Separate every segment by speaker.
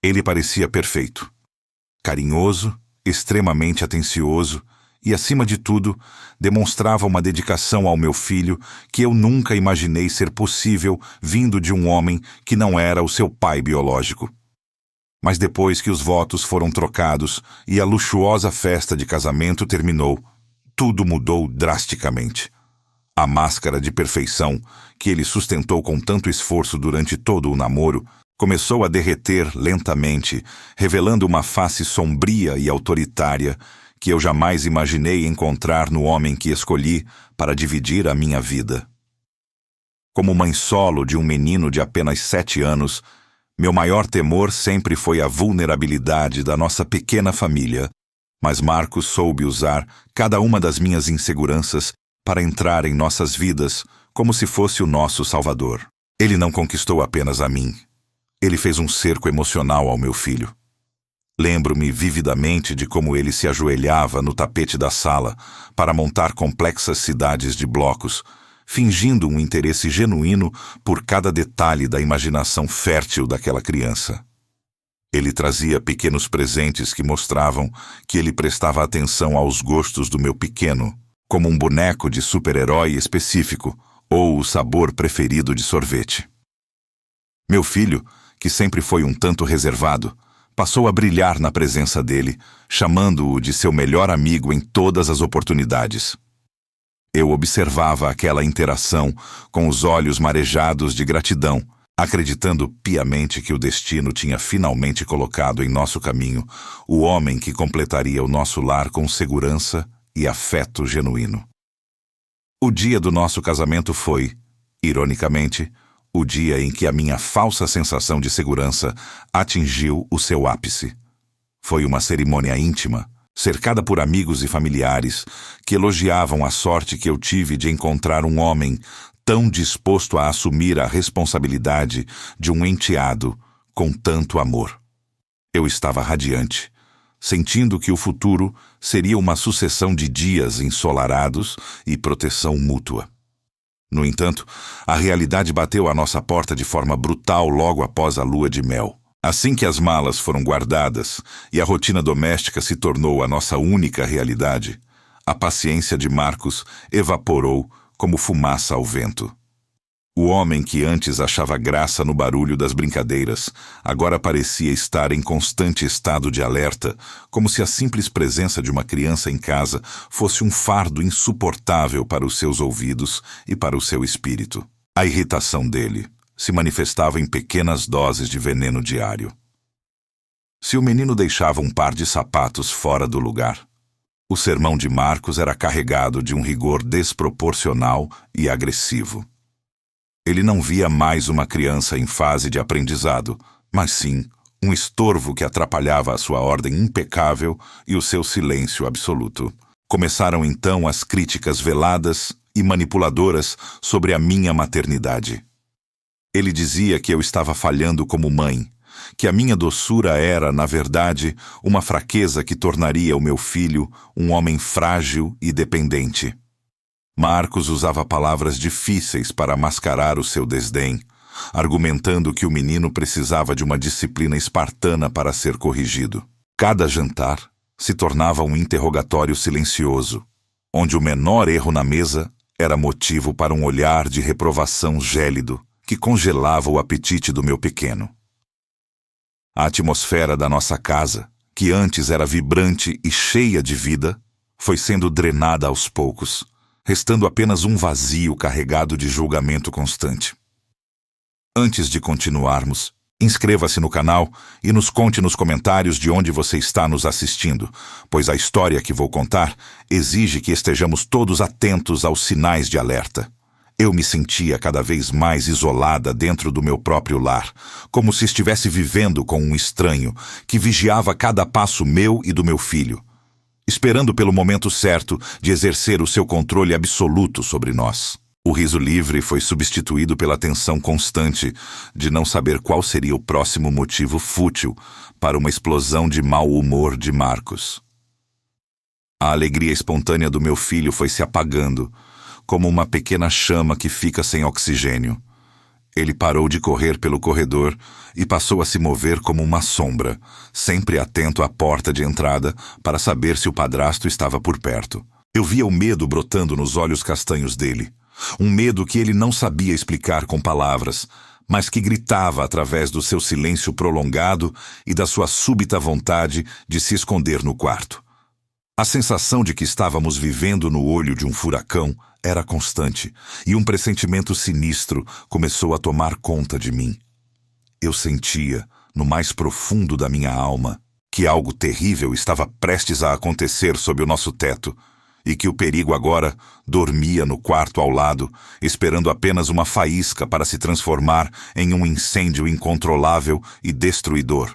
Speaker 1: Ele parecia perfeito. Carinhoso, extremamente atencioso e, acima de tudo, demonstrava uma dedicação ao meu filho que eu nunca imaginei ser possível vindo de um homem que não era o seu pai biológico. Mas depois que os votos foram trocados e a luxuosa festa de casamento terminou, tudo mudou drasticamente. A máscara de perfeição, que ele sustentou com tanto esforço durante todo o namoro, começou a derreter lentamente, revelando uma face sombria e autoritária que eu jamais imaginei encontrar no homem que escolhi para dividir a minha vida. Como mãe solo de um menino de apenas 7 anos, meu maior temor sempre foi a vulnerabilidade da nossa pequena família, mas Marcos soube usar cada uma das minhas inseguranças para entrar em nossas vidas como se fosse o nosso Salvador. Ele não conquistou apenas a mim. Ele fez um cerco emocional ao meu filho. Lembro-me vividamente de como ele se ajoelhava no tapete da sala para montar complexas cidades de blocos, fingindo um interesse genuíno por cada detalhe da imaginação fértil daquela criança. Ele trazia pequenos presentes que mostravam que ele prestava atenção aos gostos do meu pequeno, como um boneco de super-herói específico ou o sabor preferido de sorvete. Meu filho, que sempre foi um tanto reservado, passou a brilhar na presença dele, chamando-o de seu melhor amigo em todas as oportunidades. Eu observava aquela interação com os olhos marejados de gratidão, acreditando piamente que o destino tinha finalmente colocado em nosso caminho o homem que completaria o nosso lar com segurança e afeto genuíno. O dia do nosso casamento foi, ironicamente, o dia em que a minha falsa sensação de segurança atingiu o seu ápice. Foi uma cerimônia íntima, cercada por amigos e familiares que elogiavam a sorte que eu tive de encontrar um homem tão disposto a assumir a responsabilidade de um enteado com tanto amor. Eu estava radiante, sentindo que o futuro seria uma sucessão de dias ensolarados e proteção mútua. No entanto, a realidade bateu à nossa porta de forma brutal logo após a lua de mel. Assim que as malas foram guardadas e a rotina doméstica se tornou a nossa única realidade, a paciência de Marcos evaporou como fumaça ao vento. O homem que antes achava graça no barulho das brincadeiras, agora parecia estar em constante estado de alerta, como se a simples presença de uma criança em casa fosse um fardo insuportável para os seus ouvidos e para o seu espírito. A irritação dele se manifestava em pequenas doses de veneno diário. Se o menino deixava um par de sapatos fora do lugar, o sermão de Marcos era carregado de um rigor desproporcional e agressivo. Ele não via mais uma criança em fase de aprendizado, mas sim um estorvo que atrapalhava a sua ordem impecável e o seu silêncio absoluto. Começaram então as críticas veladas e manipuladoras sobre a minha maternidade. Ele dizia que eu estava falhando como mãe, que a minha doçura era, na verdade, uma fraqueza que tornaria o meu filho um homem frágil e dependente. Marcos usava palavras difíceis para mascarar o seu desdém, argumentando que o menino precisava de uma disciplina espartana para ser corrigido. Cada jantar se tornava um interrogatório silencioso, onde o menor erro na mesa era motivo para um olhar de reprovação gélido que congelava o apetite do meu pequeno. A atmosfera da nossa casa, que antes era vibrante e cheia de vida, foi sendo drenada aos poucos, restando apenas um vazio carregado de julgamento constante. Antes de continuarmos, inscreva-se no canal e nos conte nos comentários de onde você está nos assistindo, pois a história que vou contar exige que estejamos todos atentos aos sinais de alerta. Eu me sentia cada vez mais isolada dentro do meu próprio lar, como se estivesse vivendo com um estranho que vigiava cada passo meu e do meu filho, esperando pelo momento certo de exercer o seu controle absoluto sobre nós. O riso livre foi substituído pela tensão constante de não saber qual seria o próximo motivo fútil para uma explosão de mau humor de Marcos. A alegria espontânea do meu filho foi se apagando, como uma pequena chama que fica sem oxigênio. Ele parou de correr pelo corredor e passou a se mover como uma sombra, sempre atento à porta de entrada para saber se o padrasto estava por perto. Eu via o medo brotando nos olhos castanhos dele. Um medo que ele não sabia explicar com palavras, mas que gritava através do seu silêncio prolongado e da sua súbita vontade de se esconder no quarto. A sensação de que estávamos vivendo no olho de um furacão era constante, e um pressentimento sinistro começou a tomar conta de mim. Eu sentia, no mais profundo da minha alma, que algo terrível estava prestes a acontecer sob o nosso teto, e que o perigo agora dormia no quarto ao lado, esperando apenas uma faísca para se transformar em um incêndio incontrolável e destruidor.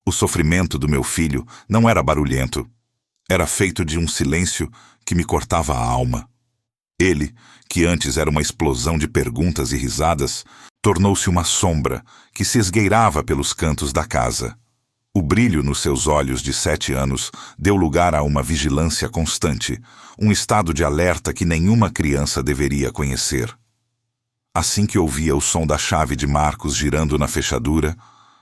Speaker 1: O sofrimento do meu filho não era barulhento. Era feito de um silêncio que me cortava a alma. Ele, que antes era uma explosão de perguntas e risadas, tornou-se uma sombra que se esgueirava pelos cantos da casa. O brilho nos seus olhos de 7 anos deu lugar a uma vigilância constante, um estado de alerta que nenhuma criança deveria conhecer. Assim que ouvia o som da chave de Marcos girando na fechadura,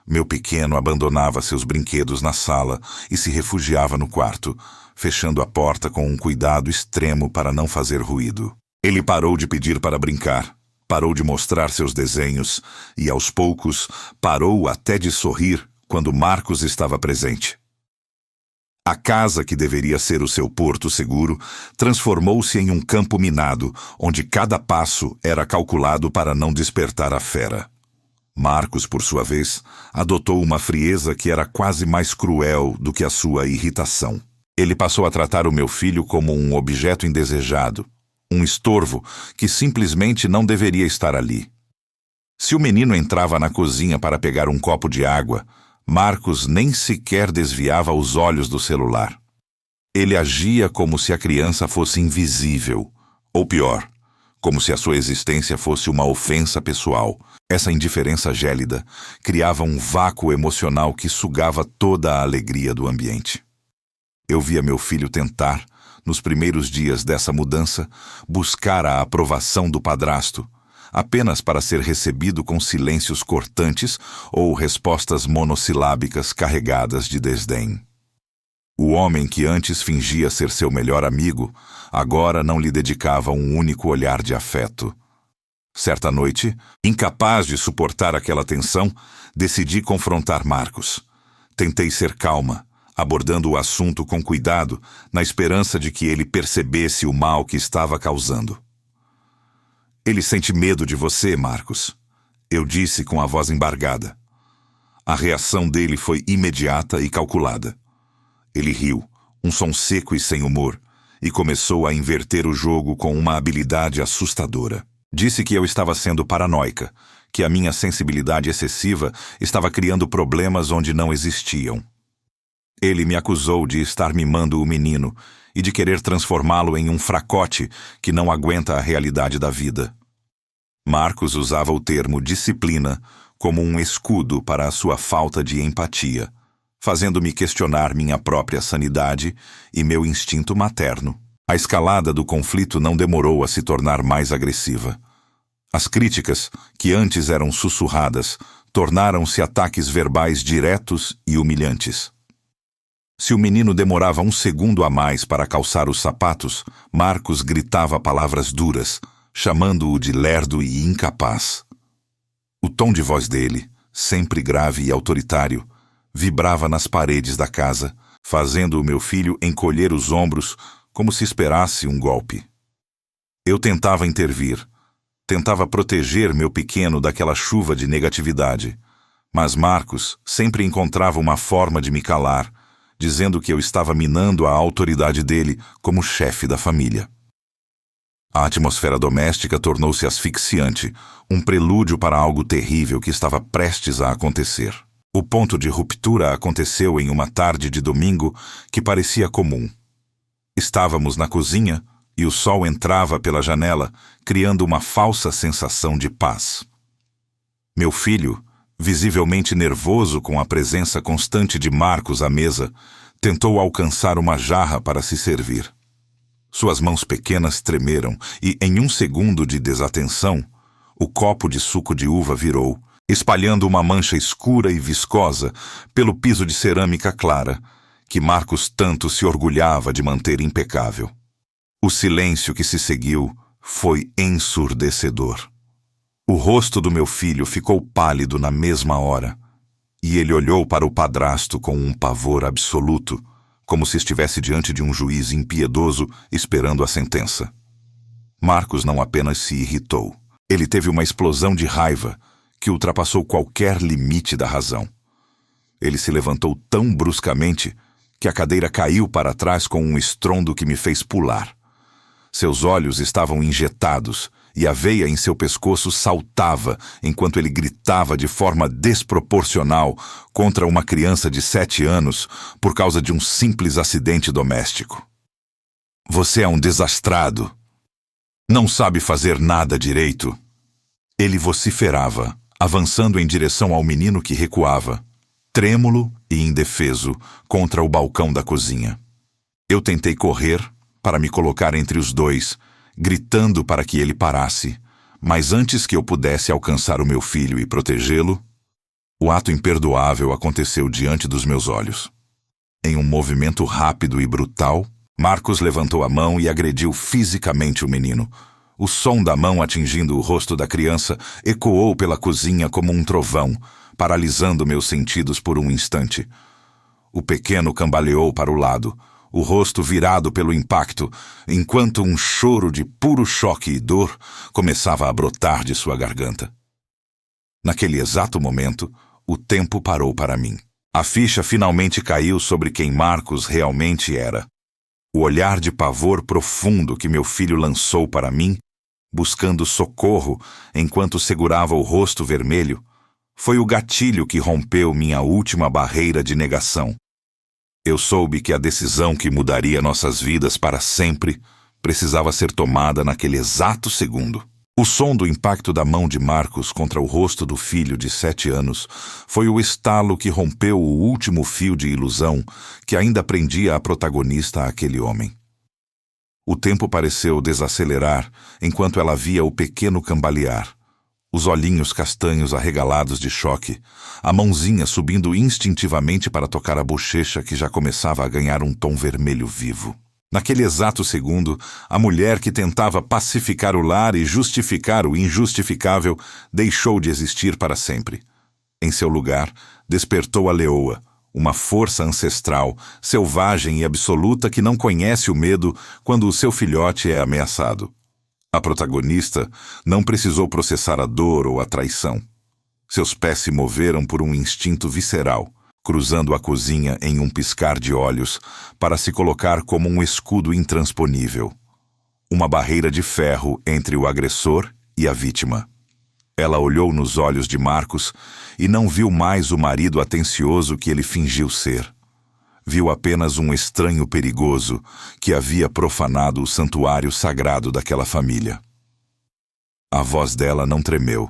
Speaker 1: meu pequeno abandonava seus brinquedos na sala e se refugiava no quarto, fechando a porta com um cuidado extremo para não fazer ruído. Ele parou de pedir para brincar, parou de mostrar seus desenhos e, aos poucos, parou até de sorrir quando Marcos estava presente. A casa que deveria ser o seu porto seguro transformou-se em um campo minado, onde cada passo era calculado para não despertar a fera. Marcos, por sua vez, adotou uma frieza que era quase mais cruel do que a sua irritação. Ele passou a tratar o meu filho como um objeto indesejado, um estorvo que simplesmente não deveria estar ali. Se o menino entrava na cozinha para pegar um copo de água, Marcos nem sequer desviava os olhos do celular. Ele agia como se a criança fosse invisível, ou pior, como se a sua existência fosse uma ofensa pessoal. Essa indiferença gélida criava um vácuo emocional que sugava toda a alegria do ambiente. Eu via meu filho tentar, nos primeiros dias dessa mudança, buscar a aprovação do padrasto, apenas para ser recebido com silêncios cortantes ou respostas monossilábicas carregadas de desdém. O homem que antes fingia ser seu melhor amigo, agora não lhe dedicava um único olhar de afeto. Certa noite, incapaz de suportar aquela tensão, decidi confrontar Marcos. Tentei ser calma, abordando o assunto com cuidado, na esperança de que ele percebesse o mal que estava causando. Ele sente medo de você, Marcos, eu disse com a voz embargada. A reação dele foi imediata e calculada. Ele riu, um som seco e sem humor, e começou a inverter o jogo com uma habilidade assustadora. Disse que eu estava sendo paranoica, que a minha sensibilidade excessiva estava criando problemas onde não existiam. Ele me acusou de estar mimando o menino e de querer transformá-lo em um fracote que não aguenta a realidade da vida. Marcos usava o termo disciplina como um escudo para a sua falta de empatia, fazendo-me questionar minha própria sanidade e meu instinto materno. A escalada do conflito não demorou a se tornar mais agressiva. As críticas, que antes eram sussurradas, tornaram-se ataques verbais diretos e humilhantes. Se o menino demorava 1 segundo a mais para calçar os sapatos, Marcos gritava palavras duras, chamando-o de lerdo e incapaz. O tom de voz dele, sempre grave e autoritário, vibrava nas paredes da casa, fazendo o meu filho encolher os ombros como se esperasse um golpe. Eu tentava intervir, tentava proteger meu pequeno daquela chuva de negatividade, mas Marcos sempre encontrava uma forma de me calar, dizendo que eu estava minando a autoridade dele como chefe da família. A atmosfera doméstica tornou-se asfixiante, um prelúdio para algo terrível que estava prestes a acontecer. O ponto de ruptura aconteceu em uma tarde de domingo que parecia comum. Estávamos na cozinha e o sol entrava pela janela, criando uma falsa sensação de paz. Meu filho, visivelmente nervoso com a presença constante de Marcos à mesa, tentou alcançar uma jarra para se servir. Suas mãos pequenas tremeram e, em 1 segundo de desatenção, O copo de suco de uva virou, espalhando uma mancha escura e viscosa pelo piso de cerâmica clara, que Marcos tanto se orgulhava de manter impecável. O silêncio que se seguiu foi ensurdecedor. O rosto do meu filho ficou pálido na mesma hora, e ele olhou para o padrasto com um pavor absoluto, como se estivesse diante de um juiz impiedoso esperando a sentença. Marcos não apenas se irritou, ele teve uma explosão de raiva que ultrapassou qualquer limite da razão. Ele se levantou tão bruscamente que a cadeira caiu para trás com um estrondo que me fez pular. Seus olhos estavam injetados e a veia em seu pescoço saltava enquanto ele gritava de forma desproporcional contra uma criança de 7 anos por causa de um simples acidente doméstico. Você é um desastrado. Não sabe fazer nada direito. Ele vociferava, avançando em direção ao menino que recuava, trêmulo e indefeso, contra o balcão da cozinha. Eu tentei correr para me colocar entre os dois, gritando para que ele parasse, mas antes que eu pudesse alcançar o meu filho e protegê-lo, o ato imperdoável aconteceu diante dos meus olhos. Em um movimento rápido e brutal, Marcos levantou a mão e agrediu fisicamente o menino. O som da mão atingindo o rosto da criança ecoou pela cozinha como um trovão, paralisando meus sentidos por um instante. O pequeno cambaleou para o lado, o rosto virado pelo impacto, enquanto um choro de puro choque e dor começava a brotar de sua garganta. Naquele exato momento, o tempo parou para mim. A ficha finalmente caiu sobre quem Marcos realmente era. O olhar de pavor profundo que meu filho lançou para mim, buscando socorro enquanto segurava o rosto vermelho, foi o gatilho que rompeu minha última barreira de negação. Eu soube que a decisão que mudaria nossas vidas para sempre precisava ser tomada naquele exato segundo. O som do impacto da mão de Marcos contra o rosto do filho de 7 anos foi o estalo que rompeu o último fio de ilusão que ainda prendia a protagonista àquele homem. O tempo pareceu desacelerar enquanto ela via o pequeno cambalear, os olhinhos castanhos arregalados de choque, a mãozinha subindo instintivamente para tocar a bochecha que já começava a ganhar um tom vermelho vivo. Naquele exato segundo, a mulher que tentava pacificar o lar e justificar o injustificável deixou de existir para sempre. Em seu lugar, despertou a leoa, uma força ancestral, selvagem e absoluta que não conhece o medo quando o seu filhote é ameaçado. A protagonista não precisou processar a dor ou a traição. Seus pés se moveram por um instinto visceral, cruzando a cozinha em um piscar de olhos para se colocar como um escudo intransponível. Uma barreira de ferro entre o agressor e a vítima. Ela olhou nos olhos de Marcos e não viu mais o marido atencioso que ele fingiu ser. Viu apenas um estranho perigoso que havia profanado o santuário sagrado daquela família. A voz dela não tremeu.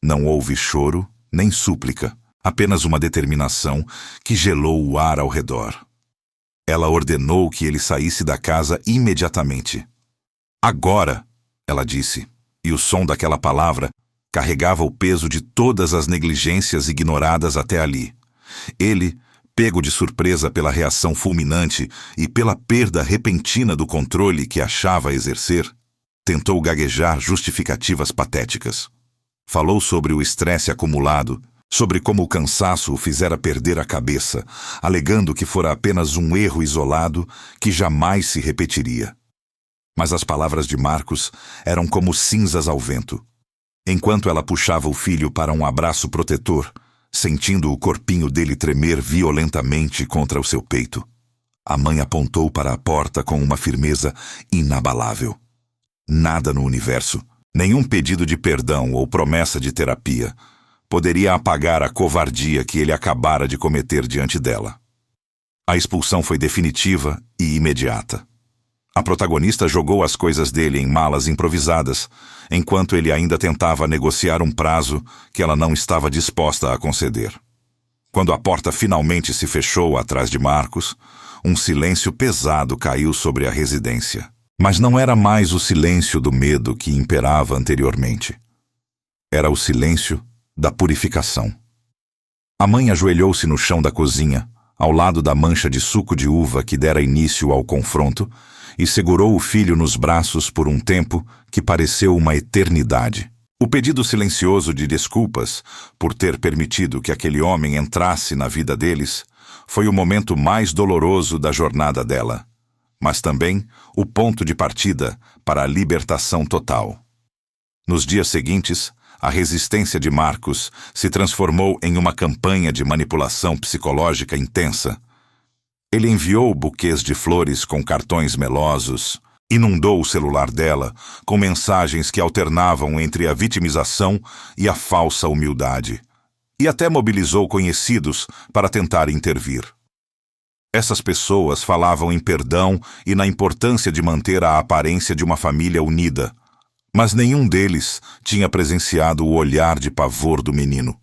Speaker 1: Não houve choro nem súplica, apenas uma determinação que gelou o ar ao redor. Ela ordenou que ele saísse da casa imediatamente. Agora, ela disse, e o som daquela palavra carregava o peso de todas as negligências ignoradas até ali. Ele, pego de surpresa pela reação fulminante e pela perda repentina do controle que achava exercer, tentou gaguejar justificativas patéticas. Falou sobre o estresse acumulado, sobre como o cansaço o fizera perder a cabeça, alegando que fora apenas um erro isolado que jamais se repetiria. Mas as palavras de Marcos eram como cinzas ao vento. Enquanto ela puxava o filho para um abraço protetor, sentindo o corpinho dele tremer violentamente contra o seu peito, a mãe apontou para a porta com uma firmeza inabalável. Nada no universo, nenhum pedido de perdão ou promessa de terapia, poderia apagar a covardia que ele acabara de cometer diante dela. A expulsão foi definitiva e imediata. A protagonista jogou as coisas dele em malas improvisadas, enquanto ele ainda tentava negociar um prazo que ela não estava disposta a conceder. Quando a porta finalmente se fechou atrás de Marcos, um silêncio pesado caiu sobre a residência. Mas não era mais o silêncio do medo que imperava anteriormente. Era o silêncio da purificação. A mãe ajoelhou-se no chão da cozinha, ao lado da mancha de suco de uva que dera início ao confronto, e segurou o filho nos braços por um tempo que pareceu uma eternidade. O pedido silencioso de desculpas por ter permitido que aquele homem entrasse na vida deles foi o momento mais doloroso da jornada dela, mas também o ponto de partida para a libertação total. Nos dias seguintes, a resistência de Marcos se transformou em uma campanha de manipulação psicológica intensa. Ele enviou buquês de flores com cartões melosos, inundou o celular dela com mensagens que alternavam entre a vitimização e a falsa humildade, e até mobilizou conhecidos para tentar intervir. Essas pessoas falavam em perdão e na importância de manter a aparência de uma família unida, mas nenhum deles tinha presenciado o olhar de pavor do menino.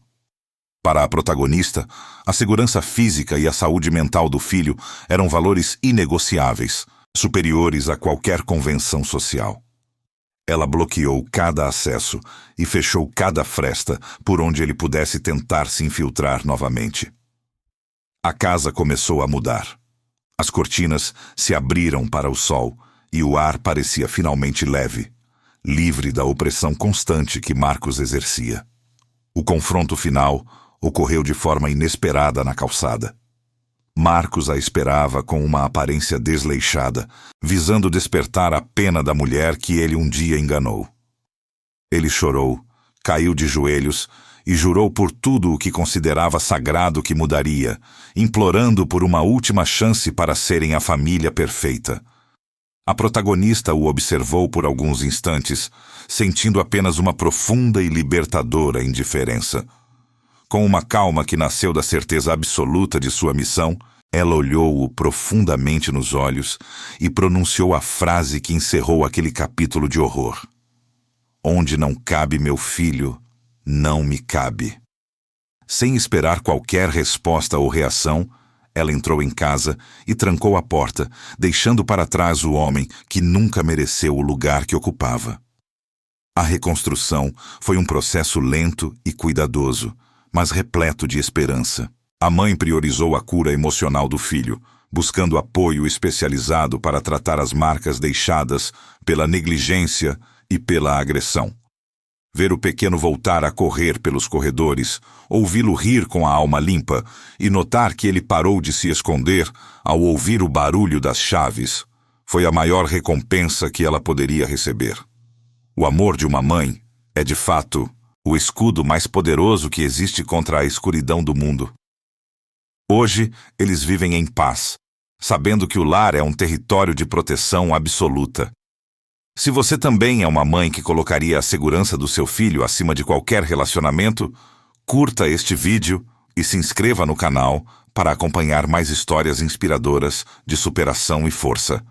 Speaker 1: Para a protagonista, a segurança física e a saúde mental do filho eram valores inegociáveis, superiores a qualquer convenção social. Ela bloqueou cada acesso e fechou cada fresta por onde ele pudesse tentar se infiltrar novamente. A casa começou a mudar. As cortinas se abriram para o sol e o ar parecia finalmente leve, livre da opressão constante que Marcos exercia. O confronto final ocorreu de forma inesperada na calçada. Marcos a esperava com uma aparência desleixada, visando despertar a pena da mulher que ele um dia enganou. Ele chorou, caiu de joelhos e jurou por tudo o que considerava sagrado que mudaria, implorando por uma última chance para serem a família perfeita. A protagonista o observou por alguns instantes, sentindo apenas uma profunda e libertadora indiferença. Com uma calma que nasceu da certeza absoluta de sua missão, ela olhou-o profundamente nos olhos e pronunciou a frase que encerrou aquele capítulo de horror. Onde não cabe meu filho, não me cabe. Sem esperar qualquer resposta ou reação, ela entrou em casa e trancou a porta, deixando para trás o homem que nunca mereceu o lugar que ocupava. A reconstrução foi um processo lento e cuidadoso, mas repleto de esperança. A mãe priorizou a cura emocional do filho, buscando apoio especializado para tratar as marcas deixadas pela negligência e pela agressão. Ver o pequeno voltar a correr pelos corredores, ouvi-lo rir com a alma limpa e notar que ele parou de se esconder ao ouvir o barulho das chaves, foi a maior recompensa que ela poderia receber. O amor de uma mãe é, de fato, o escudo mais poderoso que existe contra a escuridão do mundo. Hoje, eles vivem em paz, sabendo que o lar é um território de proteção absoluta. Se você também é uma mãe que colocaria a segurança do seu filho acima de qualquer relacionamento, curta este vídeo e se inscreva no canal para acompanhar mais histórias inspiradoras de superação e força.